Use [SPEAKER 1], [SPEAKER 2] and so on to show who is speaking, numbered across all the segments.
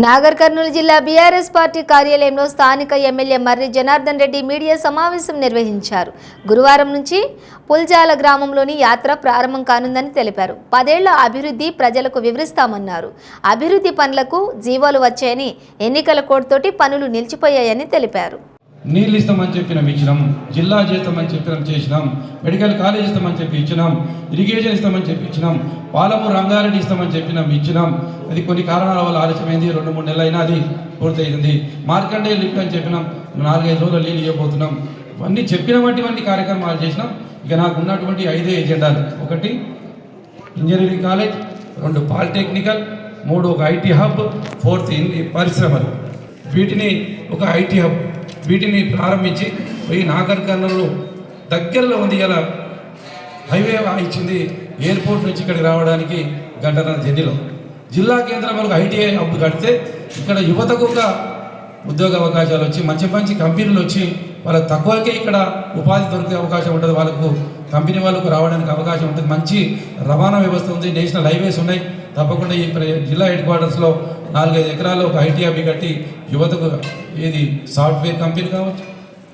[SPEAKER 1] నాగర్ కర్నూలు జిల్లా BRS party కార్యాలయంలో స్థానిక ఎమ్మెల్యే మర్రి జనార్దన్ రెడ్డి మీడియా సమావేశం నిర్వహించారు. గురువారం నుంచి పుల్జాల గ్రామంలోని యాత్ర ప్రారంభం కానుందని తెలిపారు. 10 ఏళ్ల అభివృద్ధి ప్రజలకు వివరిస్తామన్నారు. అభివృద్ధి పనులకు జీవాలు వచ్చాయని, ఎన్నికల కోడ్తోటి పనులు నిలిచిపోయాయని తెలిపారు.
[SPEAKER 2] నీళ్ళు ఇస్తామని చెప్పినాం, ఇచ్చినాం. జిల్లా చేస్తామని చెప్పినాం, చేసినాం. మెడికల్ కాలేజ్ ఇస్తామని చెప్పి ఇచ్చినాం. ఇరిగేషన్ ఇస్తామని చెప్పి ఇచ్చినాం. పాలమూరు రంగారెడ్డి ఇస్తామని చెప్పినాం, ఇచ్చినాం. అది కొన్ని కారణాల వల్ల ఆలస్యమైంది. 2-3 నెలలు అయినా అది పూర్తయింది. మార్కండేయ లిఫ్ట్ అని చెప్పినాం, 4-5 రోజులు నీళ్ళు ఇవ్వబోతున్నాం. ఇవన్నీ చెప్పినటువంటి కార్యక్రమాలు చేసినాం. ఇక నాకు ఉన్నటువంటి 5 ఎజెండాలు: 1 ఇంజనీరింగ్ కాలేజ్, 2 పాలిటెక్నికల్, 3 ఒక ఐటీ హబ్, 4 పరిశ్రమలు. వీటిని ఒక ఐటీ హబ్ వీటిని ప్రారంభించి నాగర్ కర్నూలు దగ్గరలో ఉంది. ఇలా హైవే ఇచ్చింది. ఎయిర్పోర్ట్ నుంచి ఇక్కడికి రావడానికి 1.5 గంటల జర్నీలో. జిల్లా కేంద్రం వరకు ఐటీఐ హబ్ కడితే ఇక్కడ యువతకు ఒక ఉద్యోగ అవకాశాలు వచ్చి మంచి మంచి కంపెనీలు వచ్చి వాళ్ళకి తక్కువకే ఇక్కడ ఉపాధి దొరికే అవకాశం ఉంటుంది. వాళ్ళకు కంపెనీ వాళ్ళకు రావడానికి అవకాశం ఉంటుంది. మంచి రవాణా వ్యవస్థ ఉంది. నేషనల్ హైవేస్ ఉన్నాయి. తప్పకుండా ఈ జిల్లా హెడ్ క్వార్టర్స్లో 4-5 ఎకరాల్లో ఒక ఐటీ హబ్ కట్టి యువతకు ఏది సాఫ్ట్వేర్ కంపెనీ కావచ్చు,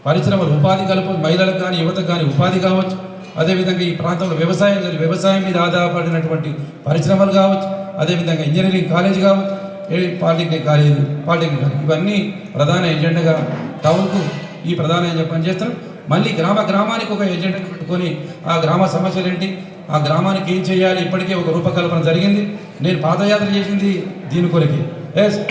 [SPEAKER 2] పరిశ్రమలు ఉపాధి మహిళలకు కానీ యువతకు కానీ ఉపాధి కావచ్చు. అదేవిధంగా ఈ ప్రాంతంలో వ్యవసాయం మీద ఆధారపడినటువంటి పరిశ్రమలు కావచ్చు. అదేవిధంగా ఇంజనీరింగ్ కాలేజ్ కావచ్చు, పాలిటెక్నిక్ కాలేజ్. ఇవన్నీ ప్రధాన ఎజెండాగా టౌన్కు ఈ ప్రధాన ఎజెండా పనిచేస్తాం. మళ్ళీ గ్రామానికి ఒక ఎజెండా పెట్టుకొని ఆ గ్రామ సమస్యలు ఏంటి, ఆ గ్రామానికి ఏం చేయాలి, ఇప్పటికే ఒక రూపకల్పన జరిగింది. నేను పాదయాత్ర చేసింది దీని కొరకే.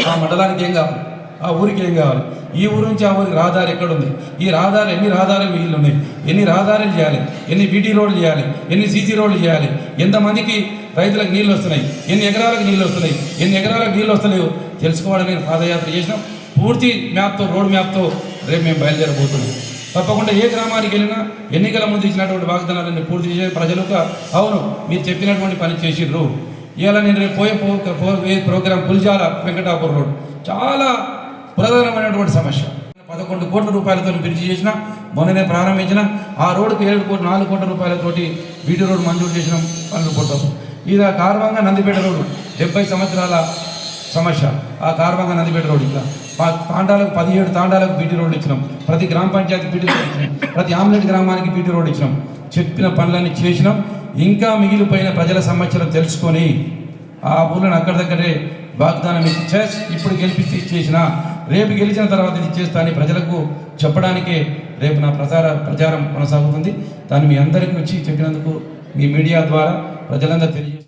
[SPEAKER 2] ఆ మండలానికి ఏం కావాలి, ఆ ఊరికి ఏం కావాలి, ఈ ఊరు నుంచి ఆ ఊరికి రహదారి ఎక్కడుంది, ఈ రహదారి ఎన్ని రహదారులు మిగిలి ఉన్నాయి, ఎన్ని రహదారులు చేయాలి, ఎన్ని బీటీ రోడ్లు చేయాలి, ఎన్ని సీసీ రోడ్లు చేయాలి, ఎంతమందికి రైతులకు నీళ్ళు వస్తున్నాయి, ఎన్ని ఎకరాలకు నీళ్ళు వస్తున్నాయి, ఎన్ని ఎకరాలకు నీళ్ళు వస్తలేవు తెలుసుకోవాలని నేను పాదయాత్ర చేసినాం. పూర్తి మ్యాప్తో, రోడ్ మ్యాప్తో రేపు మేము బయలుదేరబోతున్నాం. తప్పకుండా ఏ గ్రామానికి వెళ్ళినా ఎన్నికల ముందు ఇచ్చినటువంటి వాగ్దానాలన్నీ పూర్తి చేసే ప్రజలకు అవును మీరు చెప్పినటువంటి పని చేసిర్రు. ఇవాళ నేను రేపు పోయే ప్రోగ్రాం పుల్జాల వెంకటాపురం రోడ్ చాలా ప్రధానమైనటువంటి సమస్య. 11 కోట్ల రూపాయలతో బ్రిడ్జి చేసిన, మొన్ననే ప్రారంభించిన. ఆ రోడ్డుకు 4 కోట్ల రూపాయలతోటి బీటీ రోడ్డు మంజూరు చేసినాం. పనులు కొట్టాం. ఇది కార్వంగా నందిపేట రోడ్డు 70 సంవత్సరాల సమస్య. ఆ కార్వంగా నందిపేట రోడ్డు ఇంకా తాండాలకు 17 తాండాలకు బీటీ రోడ్డు ఇచ్చినాం. ప్రతి గ్రామ పంచాయతీ బీటీ రోడ్డు ఇచ్చినాం. ప్రతి ఆమ్లెట్ గ్రామానికి బీటీ రోడ్డు ఇచ్చినాం. చెప్పిన పనులన్నీ చేసినాం. ఇంకా మిగిలిపోయిన ప్రజల సమస్యలను తెలుసుకొని ఆ ఊళ్ళని అక్కడిదక్కడే వాగ్దానం ఇచ్చి ఇప్పుడు గెలిపించి ఇచ్చేసిన, రేపు గెలిచిన తర్వాత ఇది ఇచ్చేస్తా అని ప్రజలకు చెప్పడానికే రేపు నా ప్రచారం కొనసాగుతుంది. దాన్ని మీ అందరికీ వచ్చి చెప్పినందుకు మీ మీడియా ద్వారా ప్రజలందరూ తెలియ